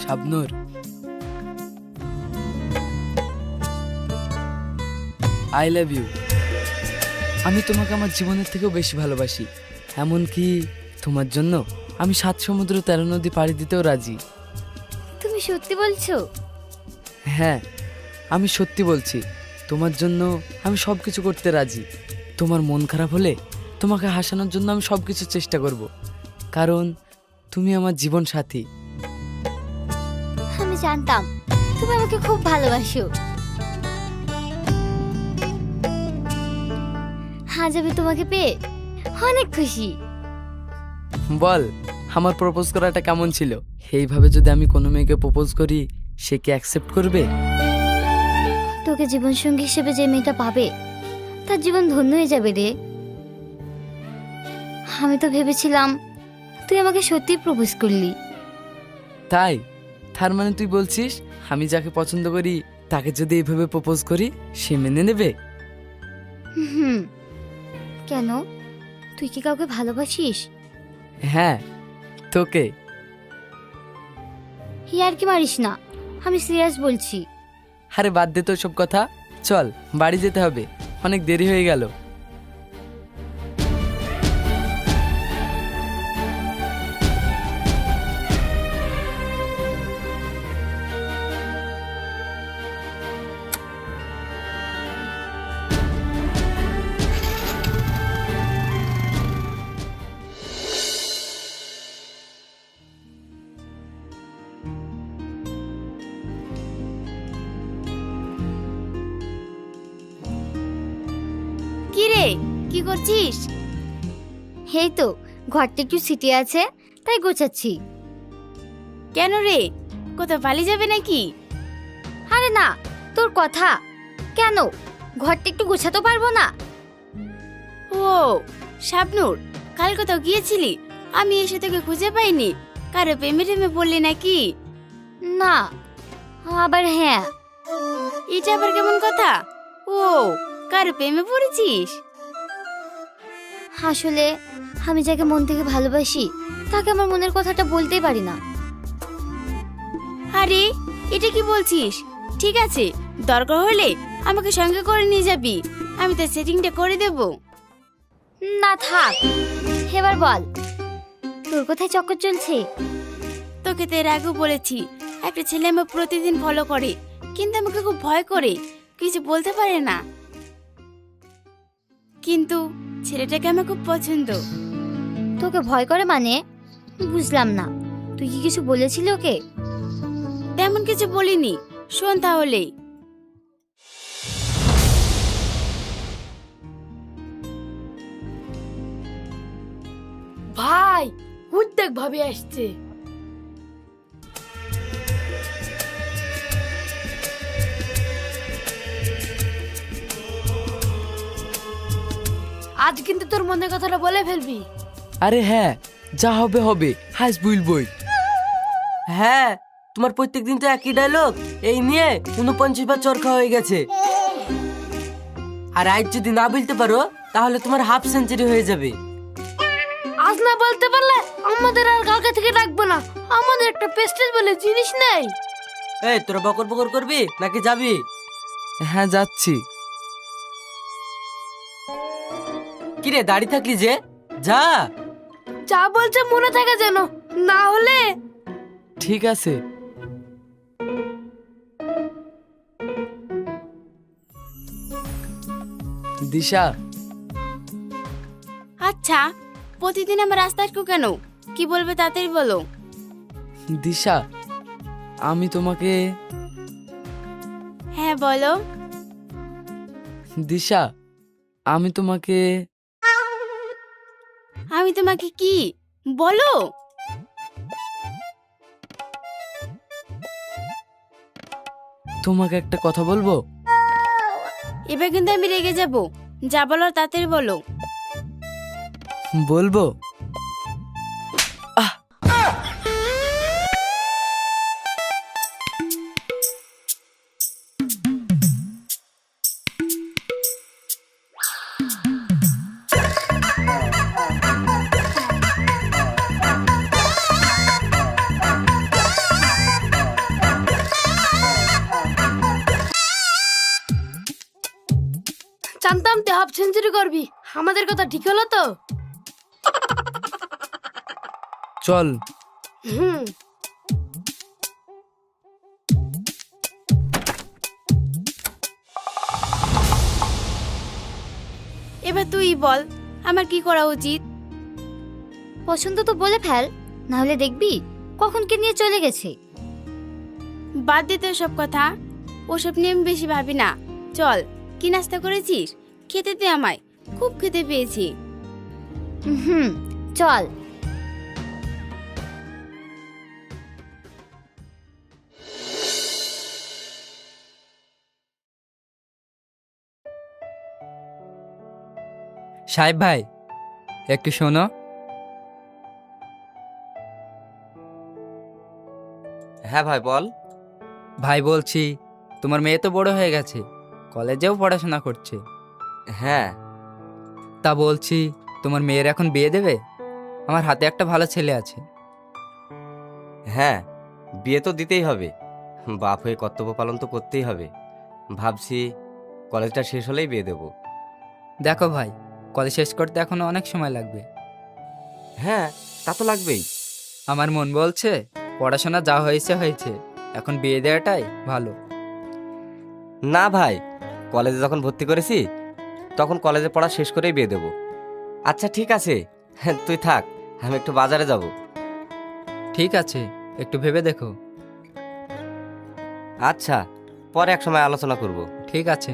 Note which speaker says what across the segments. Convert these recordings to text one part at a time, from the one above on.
Speaker 1: Shabnur, I love you. আমি তোমাকে আমার জীবনের থেকেও বেশি ভালোবাসি। এমনকি তোমার জন্য আমি 7 সমুদ্র 13 নদী পাড়ি দিতেও রাজি।
Speaker 2: তুমি সত্যি বলছো?
Speaker 1: হ্যাঁ, আমি সত্যি বলছি। তোমার জন্য আমি সব কিছু করতে রাজি। তোমার মন খারাপ হলে তোমাকে হাসানোর জন্য আমি সব কিছু চেষ্টা করব, কারণ তুমি আমার জীবন সাথী।
Speaker 2: আমি জানতাম তুমি আমাকে খুব ভালোবাসো। আজ আমি তোমাকে পেয়ে অনেক খুশি।
Speaker 1: বল, আমার প্রপোজ করাটা কেমন ছিল? এইভাবে যদি আমি কোনো মেয়েকে প্রপোজ করি, সে কি অ্যাকসেপ্ট করবে?
Speaker 2: তোকে জীবনসঙ্গী হিসেবে যে মেয়েটা পাবে তার জীবন ধন্য হয়ে যাবে রে। আমি তো ভেবেছিলাম তুই আমাকে সত্যি প্রপোজ করলি।
Speaker 1: তাই? তার মানে তুই বলছিস আমি যাকে পছন্দ করি তাকে যদি এইভাবে প্রপোজ করি সে মেনে নেবে?
Speaker 2: হুম, কেন? তুই কি কাউকে ভালোবাসিস?
Speaker 1: হ্যাঁ, তোকে।
Speaker 2: ইয়ার কি মারিস না, আমি সিরিয়াস বলছি।
Speaker 1: আরে বাদ দে তো সব কথা, চল বাড়ি যেতে হবে, অনেক দেরি হয়ে গেল।
Speaker 2: কি রে, কি করছিস? এই তো ঘরটা একটু সিটি আছে তাই গোছাচ্ছি।
Speaker 3: কেন রে, কোথাও পালিয়ে যাবে নাকি?
Speaker 2: আরে না, তোর কথা। কেন, ঘরটা একটু গোছাতে পারবো না?
Speaker 3: ও শাবনূর, কাল কোথাও গিয়েছিলি? আমি এসে তোকে খুঁজে পাইনি। কারো প্রেমে টেমে পড়লি নাকি?
Speaker 2: না, আবার হ্যাঁ।
Speaker 3: এটা আবার কেমন কথা? ও, কারো প্রেমে পড়েছিস?
Speaker 2: আসলে আমি যাকে মন থেকে ভালোবাসি তাকে আমার মনের কথাটা বলতেই পারি না।
Speaker 3: আরে এটা কি বলছিস? ঠিক আছে, দরকার হলে আমাকে সঙ্গে করে নিয়ে যাবি, আমি তার সেটিংটা করে দেব।
Speaker 2: না থাক, এবার বল তোর কোথায় চক্কর চলছে?
Speaker 3: তোকে তো এর আগেও বলেছি, একটা ছেলে আমাকে প্রতিদিন ফলো করে, কিন্তু আমাকে খুব ভয় করে, কিছু বলতে পারে না। কিন্তু ছেলেটাকে আমার খুব পছন্দ।
Speaker 2: তোকে ভয় করে মানে? বুঝলাম না, তুই কি কিছু বলেছিলি ওকে?
Speaker 3: তেমন কিছু বলিনি, শোন তাহলে।
Speaker 4: ভাই, উদ্যোগ ভাবে আসছে। আজ কিন্তু তোর মনের কথাটা বলে ফেলবি।
Speaker 1: আরে হ্যাঁ, যা হবে হবে, হাস বলবই।
Speaker 5: হ্যাঁ, তোমার প্রত্যেকদিন তো একই ডায়লগ, এই নিয়ে 49 বার চরকা হয়ে গেছে। আর আজ যদি না বলতে পারো তাহলে তোমার হাফ সেঞ্চুরি হয়ে যাবে।
Speaker 4: আজ না বলতে পারলে আমাদের আর কালকে থেকে ডাকবো না। আমাদের একটা পেস্টেজ বলে জিনিস নেই।
Speaker 5: এই তোরা বকর বকর করবি নাকি যাবি?
Speaker 1: হ্যাঁ যাচ্ছি।
Speaker 5: কিরে দাঁড়িয়ে থাকলি যে, যা।
Speaker 4: যা বলছে মনে থাকে যেন, না হলে
Speaker 1: ঠিক আছে। দিশা,
Speaker 3: আচ্ছা, প্রতিদিন আমার রাস্তা আটকো কেন? কি বলবে তাড়াতাড়ি বলো।
Speaker 1: দিশা, আমি তোমাকে
Speaker 3: হ্যাঁ বলো।
Speaker 1: দিশা, আমি তোমাকে
Speaker 3: আমি তোমাকে কি বলো?
Speaker 1: তোমাকে একটা কথা বলবো।
Speaker 3: এবার কিন্তু আমি রেগে যাব। যা বলো তাড়াতাড়ি বলো।
Speaker 1: বলবো?
Speaker 4: জানতাম তুই হাফ সেঞ্চুরি করবি। আমাদের কথা ঠিক হলো তো?
Speaker 1: চল।
Speaker 4: হুম।
Speaker 3: এবার তুই বল আমার কি করা উচিত।
Speaker 2: পছন্দ তো বলে ফেল, না হলে দেখবি কখন কে নিয়ে চলে গেছে।
Speaker 3: বাদ দিতে সব কথা, ওসব নিয়ে আমি বেশি ভাবি না। চল, কি নাস্তা করেছিস? খেতে দে আমায়, খুব খেতে পেয়েছি।
Speaker 2: হুম, চল।
Speaker 6: সাহেব ভাই, একটু শোনো।
Speaker 7: হ্যাঁ ভাই বল।
Speaker 6: ভাই বলছি, তোমার মেয়ে তো বড় হয়ে গেছে, কলেজেও পড়াশোনা করছে।
Speaker 7: হ্যাঁ।
Speaker 6: তা বলছি, তোমার মেয়ের এখন বিয়ে দেবে? আমার হাতে একটা ভালো ছেলে আছে।
Speaker 7: হ্যাঁ, বিয়ে তো দিতেই হবে। বাপ হয়ে কর্তব্য পালন তো করতেই হবে। ভাবছি কলেজটা শেষ হলেই বিয়ে দেব।
Speaker 6: দেখো ভাই, কলেজ শেষ করতে এখনো অনেক সময় লাগবে।
Speaker 7: হ্যাঁ, তা তো লাগবেই।
Speaker 6: আমার মন বলছে পড়াশোনা যা হয়েছে হয়েছে, এখন বিয়ে দেওয়াটাই ভালো।
Speaker 7: না ভাই, কলেজে যখন ভর্তি করেছি তখন কলেজে পড়া শেষ করেই বিয়ে দেব। আচ্ছা ঠিক আছে, তুই থাক, আমি একটু বাজারে যাব।
Speaker 6: ঠিক আছে, একটু ভেবে দেখো।
Speaker 7: আচ্ছা, পরে এক সময় আলোচনা করব।
Speaker 6: ঠিক আছে।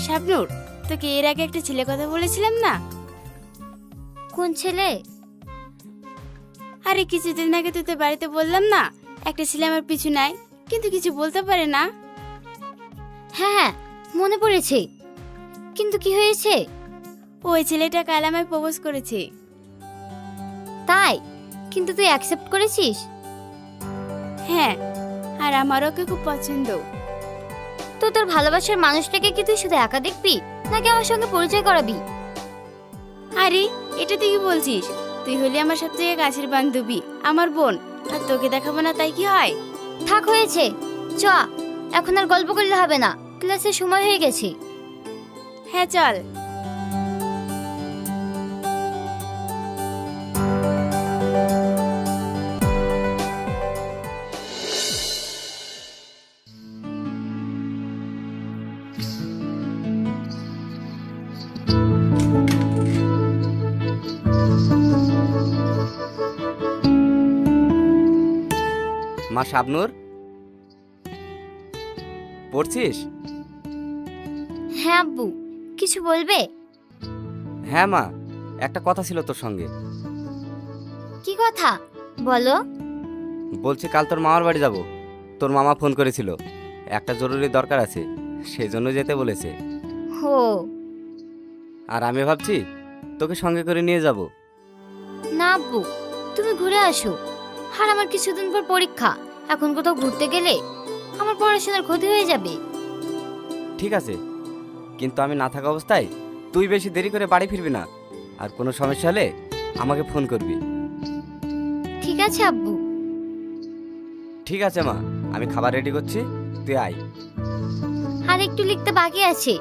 Speaker 3: শাবনূর, তোকে এর আগে একটা ছেলে কথা বলেছিলাম না?
Speaker 2: কোন ছেলে?
Speaker 3: আরে কিছুদিন আগে তুই তো বাড়িতে বললাম না, একটা ছেলে আমার পিছু নাই, কিন্তু কিছু বলতে পারে না।
Speaker 2: হ্যাঁ হ্যাঁ, মনে পড়েছে। কিন্তু কি হয়েছে?
Speaker 3: ওই ছেলেটা কাল আমায় প্রপোজ করেছে।
Speaker 2: তাই? কিন্তু তুই অ্যাকসেপ্ট করেছিস?
Speaker 3: হ্যাঁ, আর আমার ওকে খুব পছন্দ।
Speaker 2: তো তোর ভালোবাসার মানুষটাকে কি তুই শুধু একা দেখবি, নাকি আমার সঙ্গে পরিচয় করাবি?
Speaker 3: আরে এটা তুই কি বলছিস? তুই হলি আমার সবথেকে কাছের বান্ধবী, আমার বোন, আর তোকে দেখাবো না তাই কি হয়?
Speaker 2: থাক, হয়েছে। চ, এখন আর গল্প করলে হবে না, ক্লাসের সময় হয়ে গেছে।
Speaker 3: হ্যাঁ চল।
Speaker 7: মা শাবনূর, পড়ছিস?
Speaker 2: হ্যাঁ আব্বু, কিছু বলবে?
Speaker 7: হ্যাঁ মা, একটা কথা ছিল তোর সঙ্গে।
Speaker 2: কি কথা বলো?
Speaker 7: বলছি কাল তোর মামার বাড়ি যাব। তোর মামা ফোন করেছিল, একটা জরুরি দরকার আছে, সেই জন্য যেতে বলেছে।
Speaker 2: হো।
Speaker 7: আর আমি ভাবছি তোকে সঙ্গে করে নিয়ে যাব।
Speaker 2: না আব্বু, তুমি ঘুরে আসো। আর আমার কিছুদিন পর পরীক্ষা, এখন কোথাও ঘুরতে গেলে আমার পড়াশোনার ক্ষতি হয়ে যাবে।
Speaker 7: ঠিক আছে, কিন্তু আমি না থাকা অবস্থায় তুই বেশি দেরি করে বাড়ি ফিরবি না, আর কোনো সমস্যা হলে আমাকে ফোন করবি।
Speaker 2: ঠিক আছে আব্বু।
Speaker 7: ঠিক আছে মা, আমি খাবার রেডি করছি, তুই আয়।
Speaker 2: আর একটু লিখতে বাকি আছে,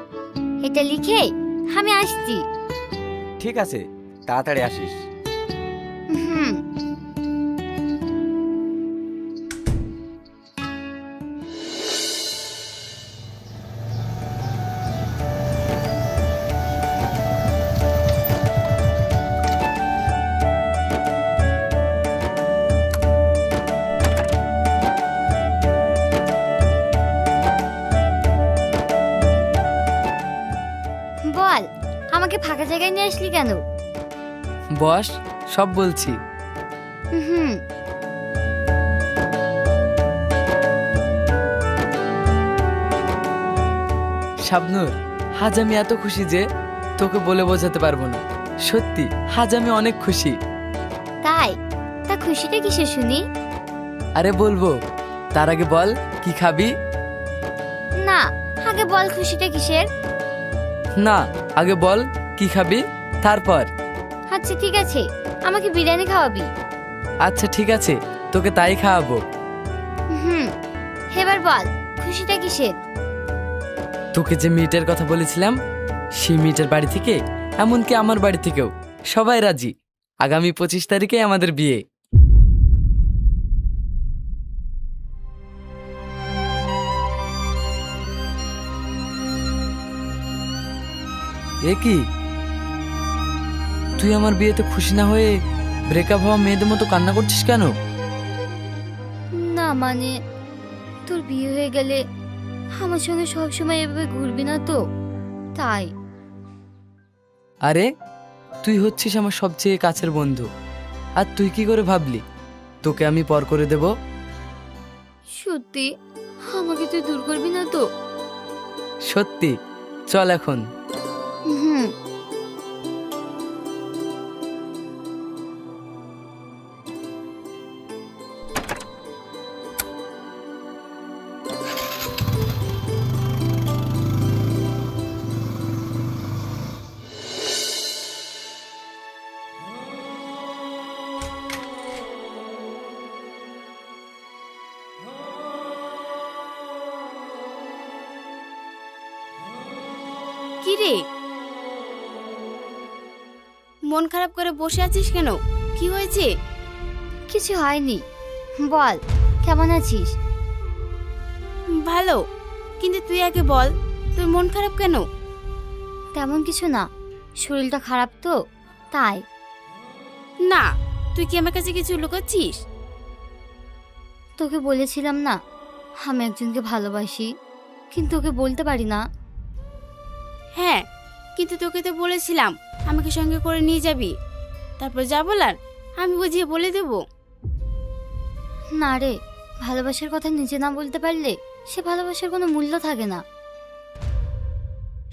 Speaker 2: এটা লিখে আমি আসছি।
Speaker 7: ঠিক আছে, তাড়াতাড়ি আসিস।
Speaker 2: হুম। বল, আমাকে ফাঁকা জায়গায় নিয়ে আসলি কেন?
Speaker 1: বস, সব বলছি।
Speaker 2: হুম।
Speaker 1: শাবনূর, আজ আমি এত খুশি যে তোকে বলে বোঝাতে পারবো না। সত্যি আজ আমি অনেক খুশি।
Speaker 2: তাই? তা খুশিটা কিসে শুনি?
Speaker 1: আরে বলবো, তার আগে বল কি খাবি?
Speaker 2: না, আগে বল খুশিটা কিসের?
Speaker 1: না, আগে বল কি খাবি, তারপর।
Speaker 2: আচ্ছা ঠিক আছে, আমাকে বিরিয়ানি খাওয়াবি।
Speaker 1: আচ্ছা ঠিক আছে, তোকে তাই খাওয়াবো।
Speaker 2: হুম। এবার বল খুশিটা কিসের?
Speaker 1: তোকে যে মিটের কথা বলেছিলাম, সেই মিটের বাড়ি থেকে, এমনকি আমার বাড়ি থেকেও সবাই রাজি। আগামী 25 তারিখে আমাদের বিয়ে। এ কি, তুই আমার বিয়েতে খুশি না হয়ে ব্রেকআপ হওয়া মেয়েদের মতো কান্না করছিস কেন?
Speaker 2: না মানে, তোর বিয়ে হয়ে গেলে আমার সঙ্গে সবসময় এভাবে ঘুরবি না তো, তাই।
Speaker 1: আরে, তুই হচ্ছিস আমার সবচেয়ে কাছের বন্ধু, আর তুই কি করে ভাবলি তোকে আমি পর করে দেব?
Speaker 2: সত্যি আমাকে তুই দূর করবি না তো?
Speaker 1: সত্যি, চল এখন।
Speaker 2: হুম।
Speaker 3: কি রে, মন খারাপ করে বসে আছিস কেন? কি হয়েছে?
Speaker 2: কিছু হয়নি, বল কেমন আছিস?
Speaker 3: ভালো, কিন্তু তুই আগে বল তোর মন খারাপ কেন?
Speaker 2: তেমন কিছু না, শরীরটা খারাপ তো, তাই।
Speaker 3: না, তুই কি আমার কাছে কিছু লুকাচ্ছিস?
Speaker 2: তোকে বলেছিলাম না আমি একজনকে ভালোবাসি, কিন্তু ওকে বলতে পারি না।
Speaker 3: হ্যাঁ, কিন্তু তোকে তো বলেছিলাম আমাকে সঙ্গে করে নিয়ে যাবি, তারপর যা বলার আমি বুঝিয়ে বলে দেব।
Speaker 2: না রে, ভালোবাসার কথা নিজে না বলতে পারলে সে ভালোবাসার কোনো মূল্য থাকে না।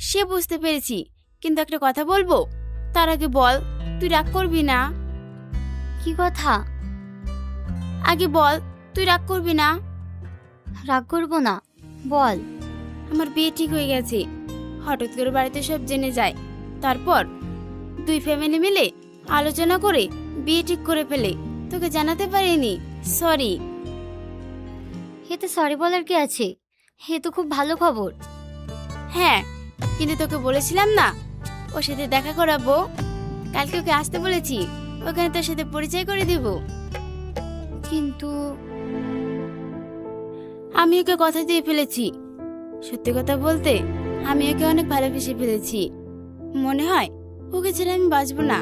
Speaker 3: সে বুঝতে পেরেছি, কিন্তু একটা কথা বলবো, তার আগে বল তুই রাগ করবি না।
Speaker 2: কি কথা?
Speaker 3: আগে বল তুই রাগ করবি না।
Speaker 2: রাগ করবো না, বল।
Speaker 3: আমার বিয়ে ঠিক হয়ে গেছে, হঠাৎ করে বাড়িতে সব জেনে যায়, তারপর দুই ফ্যামিলি মিলে আলোচনা করে বিয়ে ঠিক করে ফেলে, তোকে জানাতে পারিনি, সরি।
Speaker 2: এতে সরি বলার কি আছে, এ তো খুব ভালো খবর।
Speaker 3: হ্যাঁ, কিন্তু তোকে বলেছিলাম না ওর সাথে দেখা করাবো, কালকে ওকে আসতে বলেছি, ওখানে তোর সাথে পরিচয় করে দেব।
Speaker 2: কিন্তু
Speaker 3: আমি ওকে কথা দিয়ে ফেলেছি, সত্যি কথা বলতে আমি ওকে অনেক ভালোবেসে ফেলেছি, মনে হয় ওকে ছেড়ে আমি বাঁচবো না।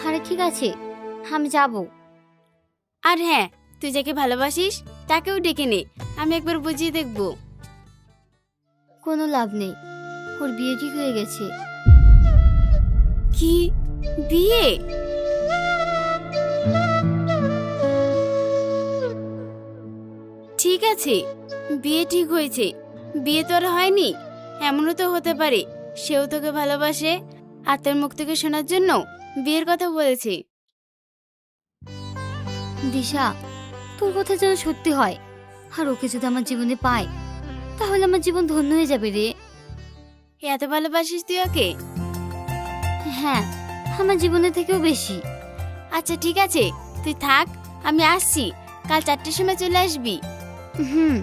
Speaker 2: আরে ঠিক আছে, আমি যাব।
Speaker 3: আর হ্যাঁ, তুই যাকে ভালোবাসিস তাকেও ডেকে নে, আমি একবার বুঝিয়ে দেখব।
Speaker 2: কোনো লাভ নেই, ওর বিয়ে ঠিক হয়ে গেছে।
Speaker 3: কি বিয়ে? ঠিক আছে, বিয়ে ঠিক হয়েছে, বিয়ে তো আর হয়নি, এমনও তো হতে পারে সেও তোকে ভালোবাসে আর তোর মুখ থেকে শোনার জন্য বিয়ের কথা বলেছে।
Speaker 2: দিশা, তোর কথা যেন সত্যি হয়, আর ওকে যদি আমার জীবনে পাই তাহলে আমার জীবন ধন্য হয়ে যাবে রে।
Speaker 3: এত ভালোবাসিস তুই ওকে?
Speaker 2: হ্যাঁ, আমার জীবনের থেকেও বেশি।
Speaker 3: আচ্ছা ঠিক আছে, তুই থাক, আমি আসছি, কাল 4টের সময় চলে আসবি।
Speaker 2: হুম।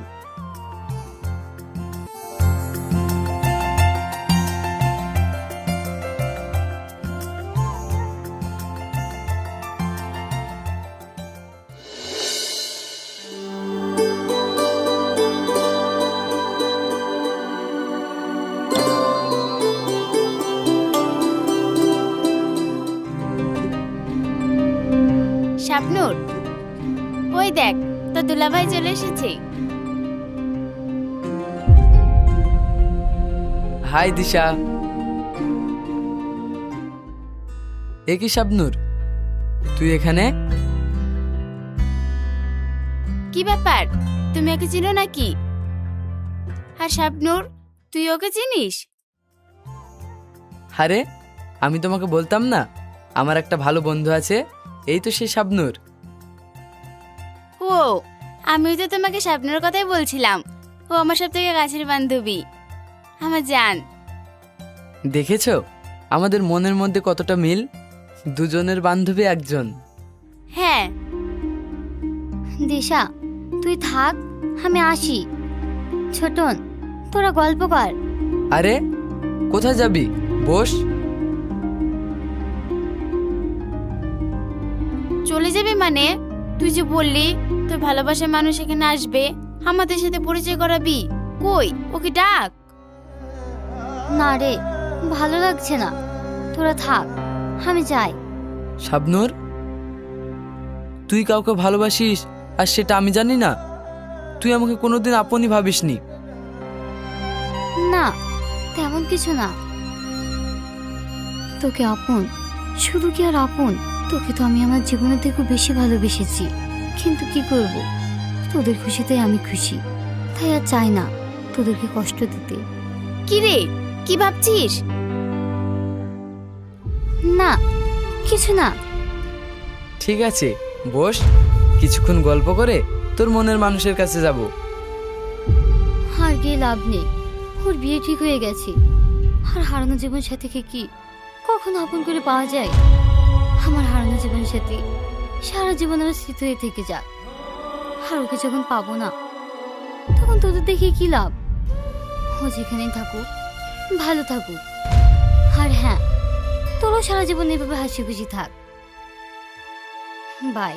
Speaker 3: তো দুলাভাই চলে এসেছে।
Speaker 1: হাই দিশা। এ কি শাবনূর, তুই এখানে?
Speaker 3: কি ব্যাপার, তুমি ওকে চিনো নাকি? আর শাবনূর, তুই ওকে চিনিস?
Speaker 1: আরে আমি তোমাকে বলতাম না, আমার একটা ভালো বন্ধু আছে, এই তো সে শাবনূর।
Speaker 3: ও, আমিও তো তোমাকে শাবনূরের কথাই বলছিলাম। ও আমার সব থেকে কাছের বান্ধবী, আমার জান।
Speaker 1: দেখেছো আমাদের মনের মধ্যে কতটা মিল, দুজনের বান্ধবী একজন।
Speaker 3: হ্যাঁ।
Speaker 2: দিশা তুই থাক, আমি আসি। ছোটন তোরা গল্প কর।
Speaker 1: আরে কোথায় যাবি, বস।
Speaker 3: চলে যাবে মানে? তুই যে বললি তোর ভালোবাসার মানুষ এখানে আসবে, আমাদের সাথে পরিচয় করাবি। কই, ওকে ডাক।
Speaker 2: না রে, ভালো লাগছে না, তোরা থাক, আমি যাই।
Speaker 1: শাবনূর, তুই কাউকে ভালোবাসিস আর সেটা আমি জানি না? তুই আমাকে কোনোদিন আপনই ভাবিসনি।
Speaker 2: না, তেমন কিছু না। তোকে আপন, শুধু কি আর আপন, তোকে তো আমি আমার জীবনের থেকে বেশি ভালোবেসেছি। কিন্তু কি করব, তোদের খুশিতেই আমি খুশি, তাই আর চাই না তোদেরকে কষ্ট দিতে।
Speaker 3: কি রে, কি ভাবছিস?
Speaker 2: না, কিছু না।
Speaker 1: ঠিক আছে বস, কিছুক্ষণ গল্প করে তোর মনের মানুষের কাছে যাব।
Speaker 2: আর গিয়ে লাভ নেই, ওর বিয়ে ঠিক হয়ে গেছে। আর হারানো জীবন সাথীকে কি কখনো আপন করে পাওয়া যায়? আমার হারানো জীবন সাথী সারা জীবন আমার স্মৃতি হয়ে থেকে যাক। আর ওকে যখন পাবো না, তখন তোদের দেখে কি লাভ? ও যেখানেই থাকুক, ভালো থাকুক। আর হ্যাঁ, তোরও সারা জীবন এভাবে হাসি খুশি থাক। বাই।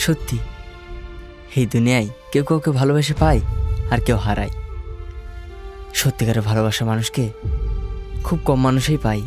Speaker 8: সত্যি এই দুনিয়ায় কেউ কাউকে ভালোবেসে পায় আর কেউ হারায়। সত্যিকারের ভালোবাসা মানুষকে খুব কম মানুষই পায়।